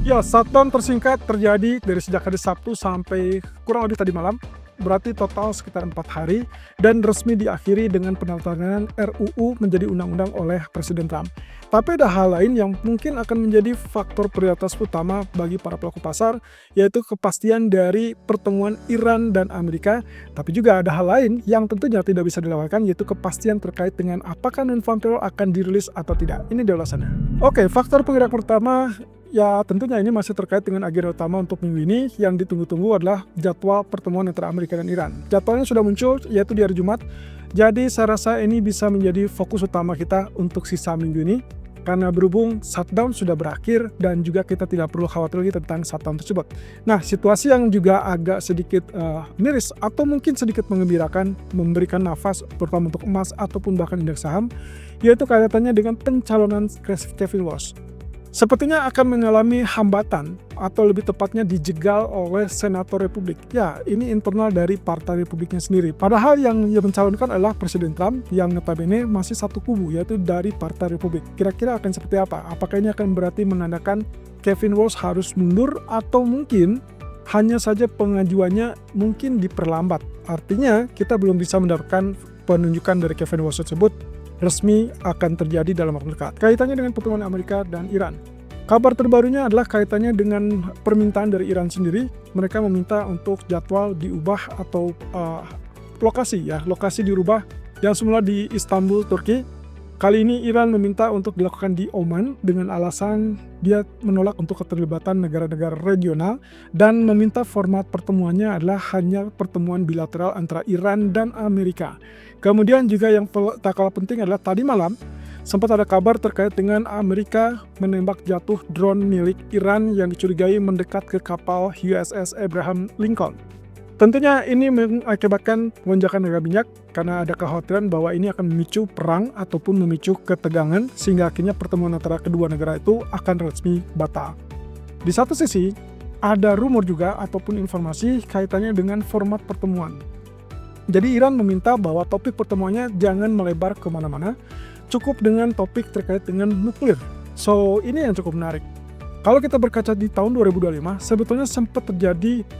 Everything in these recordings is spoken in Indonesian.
Ya, shutdown tersingkat terjadi dari sejak hari Sabtu sampai kurang lebih tadi malam, berarti total sekitar 4 hari, dan resmi diakhiri dengan penandatanganan RUU menjadi undang-undang oleh Presiden Trump. Tapi ada hal lain yang mungkin akan menjadi faktor prioritas utama bagi para pelaku pasar, yaitu kepastian dari pertemuan Iran dan Amerika. Tapi juga ada hal lain yang tentunya tidak bisa dilewatkan, yaitu kepastian terkait dengan apakah non-farm payroll akan dirilis atau tidak. Ini dia ulasannya. Oke, faktor penggerak pertama, ya tentunya ini masih terkait dengan agenda utama untuk minggu ini. Yang ditunggu-tunggu adalah jadwal pertemuan antara Amerika dan Iran. Jadwalnya sudah muncul, yaitu di hari Jumat. Jadi saya rasa ini bisa menjadi fokus utama kita untuk sisa minggu ini. Karena berhubung shutdown sudah berakhir dan juga kita tidak perlu khawatir lagi tentang shutdown tersebut. Nah, situasi yang juga agak sedikit miris atau mungkin sedikit menggembirakan, memberikan nafas terutama untuk emas ataupun bahkan indeks saham, yaitu kaitannya dengan pencalonan Kevin Walsh. Sepertinya akan mengalami hambatan atau lebih tepatnya dijegal oleh senator Republik. Ya, ini internal dari partai Republiknya sendiri. Padahal yang mencalonkan adalah Presiden Trump yang notabene masih satu kubu, yaitu dari partai Republik. Kira-kira akan seperti apa? Apakah ini akan berarti menandakan Kevin Walsh harus mundur atau mungkin hanya saja pengajuannya mungkin diperlambat? Artinya kita belum bisa mendapatkan penunjukan dari Kevin Walsh tersebut resmi akan terjadi dalam waktu dekat. Kaitannya dengan pertemuan Amerika dan Iran. Kabar terbarunya adalah kaitannya dengan permintaan dari Iran sendiri. Mereka meminta untuk jadwal diubah atau lokasi dirubah. Yang semula di Istanbul, Turki. Kali ini Iran meminta untuk dilakukan di Oman dengan alasan dia menolak untuk keterlibatan negara-negara regional dan meminta format pertemuannya adalah hanya pertemuan bilateral antara Iran dan Amerika. Kemudian juga yang tak kalah penting adalah tadi malam sempat ada kabar terkait dengan Amerika menembak jatuh drone milik Iran yang dicurigai mendekat ke kapal USS Abraham Lincoln. Tentunya ini mengakibatkan lonjakan harga minyak karena ada kekhawatiran bahwa ini akan memicu perang ataupun memicu ketegangan sehingga akhirnya pertemuan antara kedua negara itu akan resmi batal. Di satu sisi, ada rumor juga ataupun informasi kaitannya dengan format pertemuan. Jadi Iran meminta bahwa topik pertemuannya jangan melebar kemana-mana, cukup dengan topik terkait dengan nuklir. So, ini yang cukup menarik. Kalau kita berkaca di tahun 2025, sebetulnya sempat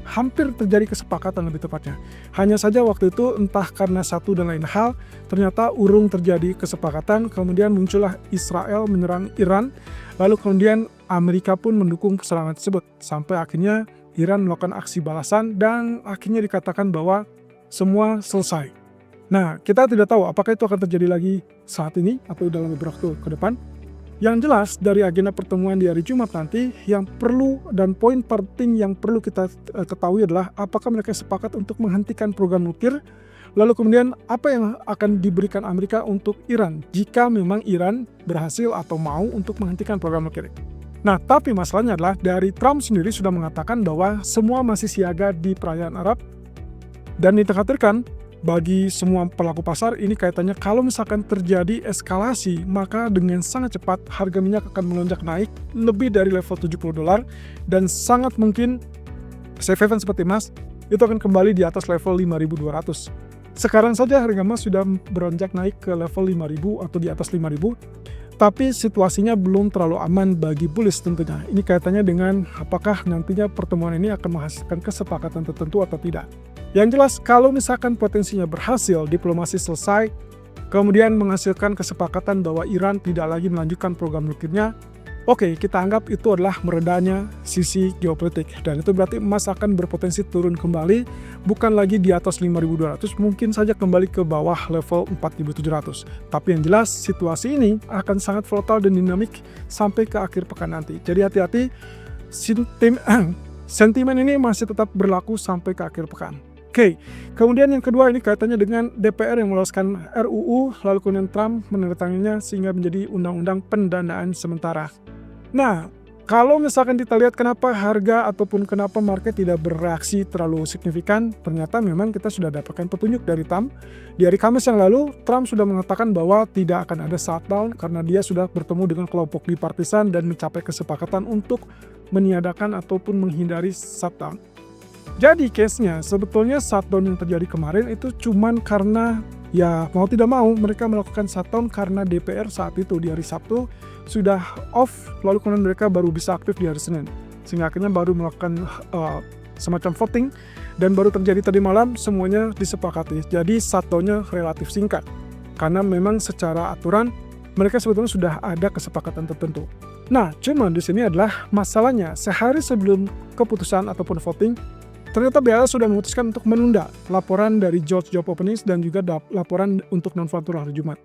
hampir terjadi kesepakatan lebih tepatnya. Hanya saja waktu itu entah karena satu dan lain hal, ternyata urung terjadi kesepakatan, kemudian muncullah Israel menyerang Iran, lalu kemudian Amerika pun mendukung serangan tersebut. Sampai akhirnya Iran melakukan aksi balasan dan akhirnya dikatakan bahwa semua selesai. Nah, kita tidak tahu apakah itu akan terjadi lagi saat ini atau dalam beberapa waktu ke depan. Yang jelas dari agenda pertemuan di hari Jumat nanti yang perlu dan poin penting yang perlu kita ketahui adalah apakah mereka sepakat untuk menghentikan program nuklir, lalu kemudian apa yang akan diberikan Amerika untuk Iran jika memang Iran berhasil atau mau untuk menghentikan program nuklir. Nah, tapi masalahnya adalah dari Trump sendiri sudah mengatakan bahwa semua masih siaga di perayaan Arab dan dikhawatirkan bagi semua pelaku pasar ini kaitannya kalau misalkan terjadi eskalasi maka dengan sangat cepat harga minyak akan melonjak naik lebih dari level $70 dan sangat mungkin safe haven seperti emas itu akan kembali di atas level 5.200. Sekarang saja harga emas sudah beronjak naik ke level 5.000 atau di atas 5.000. Tapi situasinya belum terlalu aman bagi bullish tentunya. Ini kaitannya dengan apakah nantinya pertemuan ini akan menghasilkan kesepakatan tertentu atau tidak. Yang jelas kalau misalkan potensinya berhasil, diplomasi selesai, kemudian menghasilkan kesepakatan bahwa Iran tidak lagi melanjutkan program nuklirnya, oke, kita anggap itu adalah meredanya sisi geopolitik. Dan itu berarti emas akan berpotensi turun kembali, bukan lagi di atas 5.200, mungkin saja kembali ke bawah level 4.700. Tapi yang jelas situasi ini akan sangat volatile dan dinamik sampai ke akhir pekan nanti. Jadi hati-hati, sentimen ini masih tetap berlaku sampai ke akhir pekan. Oke, kemudian yang kedua ini kaitannya dengan DPR yang meloloskan RUU, lalu kemudian Trump menandatanganinya sehingga menjadi undang-undang pendanaan sementara. Nah, kalau misalkan kita lihat kenapa harga ataupun kenapa market tidak bereaksi terlalu signifikan, ternyata memang kita sudah dapatkan petunjuk dari Trump. Di hari Kamis yang lalu, Trump sudah mengatakan bahwa tidak akan ada shutdown karena dia sudah bertemu dengan kelompok bipartisan dan mencapai kesepakatan untuk meniadakan ataupun menghindari shutdown. Jadi case-nya sebetulnya shutdown yang terjadi kemarin itu cuman karena ya mau tidak mau mereka melakukan shutdown karena DPR saat itu di hari Sabtu sudah off, lalu kemudian mereka baru bisa aktif di hari Senin. sehingga akhirnya baru melakukan semacam voting, dan baru terjadi tadi malam semuanya disepakati. Jadi satunya relatif singkat, karena memang secara aturan mereka sebetulnya sudah ada kesepakatan tertentu. Nah, cuman di sini adalah masalahnya sehari sebelum keputusan ataupun voting, ternyata BLS sudah memutuskan untuk menunda laporan dari George Job Openings dan juga laporan untuk non-farm payroll hari Jumat.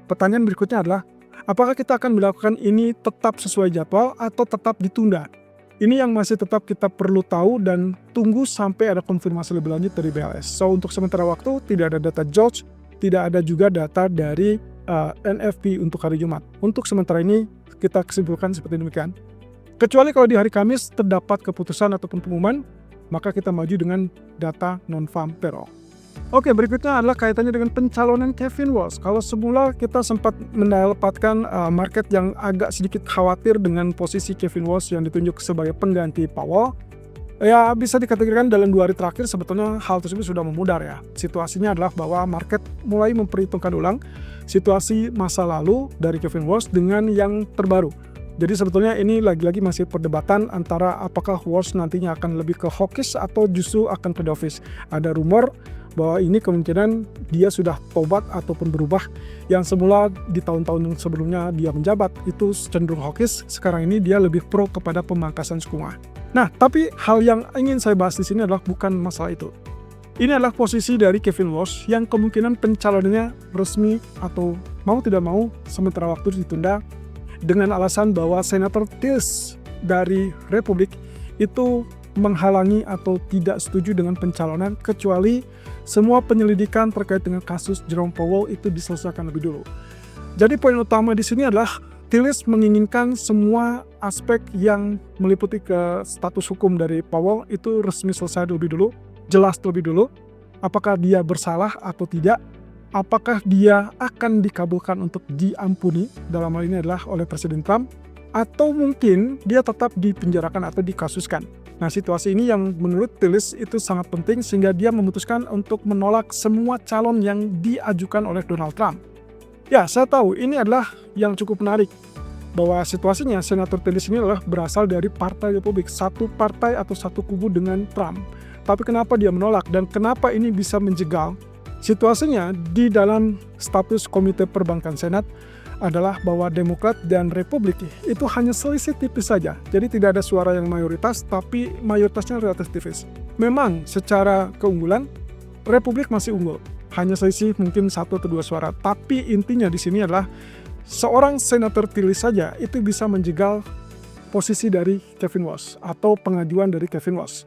Pertanyaan berikutnya adalah, apakah kita akan melakukan ini tetap sesuai jadwal atau tetap ditunda? Ini yang masih tetap kita perlu tahu dan tunggu sampai ada konfirmasi lebih lanjut dari BLS. So, untuk sementara waktu tidak ada data George, tidak ada juga data dari NFP untuk hari Jumat. Untuk sementara ini kita kesimpulkan seperti demikian. Kecuali kalau di hari Kamis terdapat keputusan ataupun pengumuman, maka kita maju dengan data non-farm payroll. Oke, berikutnya adalah kaitannya dengan pencalonan Kevin Walsh. Kalau semula kita sempat mendapatkan market yang agak sedikit khawatir dengan posisi Kevin Walsh yang ditunjuk sebagai pengganti Powell, ya bisa dikategorikan dalam 2 hari terakhir sebetulnya hal tersebut sudah memudar ya. Situasinya adalah bahwa market mulai memperhitungkan ulang situasi masa lalu dari Kevin Walsh dengan yang terbaru. Jadi sebetulnya ini lagi-lagi masih perdebatan antara apakah Walsh nantinya akan lebih ke hawkish atau justru akan ke dovish. Ada rumor bahwa ini kemungkinan dia sudah tobat ataupun berubah, yang semula di tahun-tahun yang sebelumnya dia menjabat itu cenderung hawkish, sekarang ini dia lebih pro kepada pemangkasan suku bunga. Nah, tapi hal yang ingin saya bahas di sini adalah bukan masalah itu. Ini adalah posisi dari Kevin Walsh yang kemungkinan pencalonannya resmi atau mau tidak mau sementara waktu ditunda dengan alasan bahwa Senator Tillis dari Republik itu menghalangi atau tidak setuju dengan pencalonan kecuali semua penyelidikan terkait dengan kasus Jerome Powell itu diselesaikan lebih dulu. Jadi poin utama di sini adalah Tillis menginginkan semua aspek yang meliputi ke status hukum dari Powell itu resmi selesai lebih dulu, jelas lebih dulu, apakah dia bersalah atau tidak, apakah dia akan dikabulkan untuk diampuni, dalam hal ini adalah oleh Presiden Trump, atau mungkin dia tetap dipenjarakan atau dikasuskan. Nah, situasi ini yang menurut Tillis itu sangat penting sehingga dia memutuskan untuk menolak semua calon yang diajukan oleh Donald Trump. Ya, saya tahu ini adalah yang cukup menarik, bahwa situasinya Senator Tillis ini adalah berasal dari Partai Republik, satu partai atau satu kubu dengan Trump. Tapi kenapa dia menolak dan kenapa ini bisa menjegal? Situasinya di dalam status Komite Perbankan Senat adalah bahwa Demokrat dan Republik itu hanya selisih tipis saja. Jadi tidak ada suara yang mayoritas, tapi mayoritasnya relatif tipis. Memang secara keunggulan, Republik masih unggul. Hanya selisih mungkin 1 atau 2 suara. Tapi intinya di sini adalah seorang Senator Tillis saja itu bisa menjegal posisi dari Kevin Walsh atau pengajuan dari Kevin Walsh.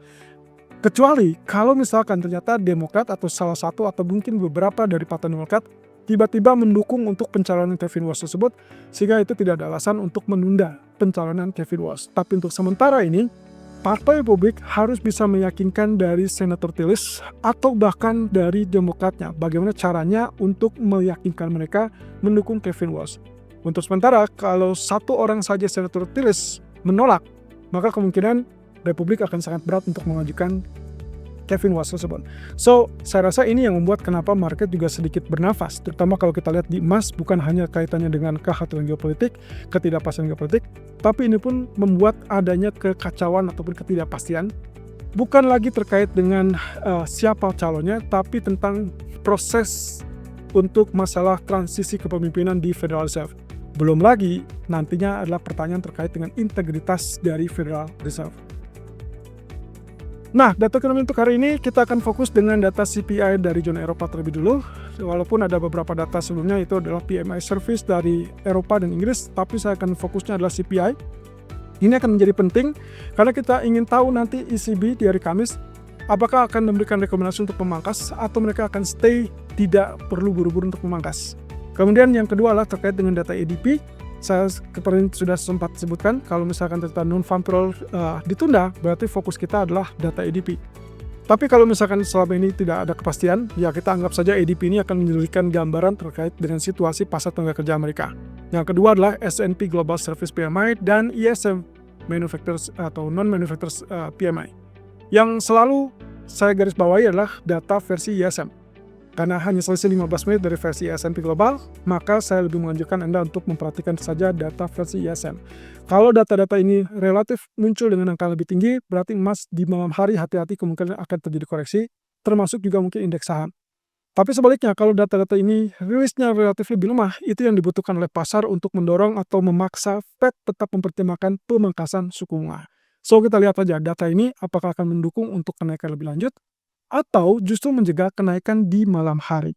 Kecuali kalau misalkan ternyata Demokrat atau salah satu atau mungkin beberapa dari Partai Demokrat tiba-tiba mendukung untuk pencalonan Kevin Walsh tersebut, sehingga itu tidak ada alasan untuk menunda pencalonan Kevin Walsh. Tapi untuk sementara ini, Partai Republik harus bisa meyakinkan dari Senator Tillis atau bahkan dari Demokratnya bagaimana caranya untuk meyakinkan mereka mendukung Kevin Walsh. Untuk sementara, kalau satu orang saja Senator Tillis menolak, maka kemungkinan Republik akan sangat berat untuk mengajukan Kevin Walsh tersebut. So, saya rasa ini yang membuat kenapa market juga sedikit bernafas, terutama kalau kita lihat di emas, bukan hanya kaitannya dengan kekhawatiran geopolitik, ketidakpastian geopolitik, tapi ini pun membuat adanya kekacauan ataupun ketidakpastian, bukan lagi terkait dengan siapa calonnya, tapi tentang proses untuk masalah transisi kepemimpinan di Federal Reserve. Belum lagi nantinya adalah pertanyaan terkait dengan integritas dari Federal Reserve. Nah, data ekonomi untuk hari ini kita akan fokus dengan data CPI dari zona Eropa terlebih dulu. Walaupun ada beberapa data sebelumnya itu adalah PMI service dari Eropa dan Inggris, tapi saya akan fokusnya adalah CPI. Ini akan menjadi penting karena kita ingin tahu nanti ECB di hari Kamis apakah akan memberikan rekomendasi untuk memangkas atau mereka akan stay, tidak perlu buru-buru untuk memangkas. Kemudian yang kedua adalah terkait dengan data ADP. Saya kemarin sudah sempat sebutkan kalau misalkan data non-farm payroll ditunda, berarti fokus kita adalah data ADP. Tapi kalau misalkan selama ini tidak ada kepastian, ya kita anggap saja ADP ini akan menjadikan gambaran terkait dengan situasi pasar tenaga kerja Amerika. Yang kedua adalah S&P Global Service PMI dan ISM Manufacturers atau Non-Manufacturers PMI. Yang selalu saya garis bawahi adalah data versi ISM. Karena hanya selisih 15 menit dari versi S&P Global, maka saya lebih menganjurkan Anda untuk memperhatikan saja data versi ISM. Kalau data-data ini relatif muncul dengan angka lebih tinggi, berarti emas di malam hari hati-hati kemungkinan akan terjadi koreksi, termasuk juga mungkin indeks saham. Tapi sebaliknya, kalau data-data ini rilisnya relatif lebih lemah, itu yang dibutuhkan oleh pasar untuk mendorong atau memaksa Fed tetap mempertimbangkan pemangkasan suku bunga. So, kita lihat aja data ini apakah akan mendukung untuk kenaikan lebih lanjut atau justru mencegah kenaikan di malam hari.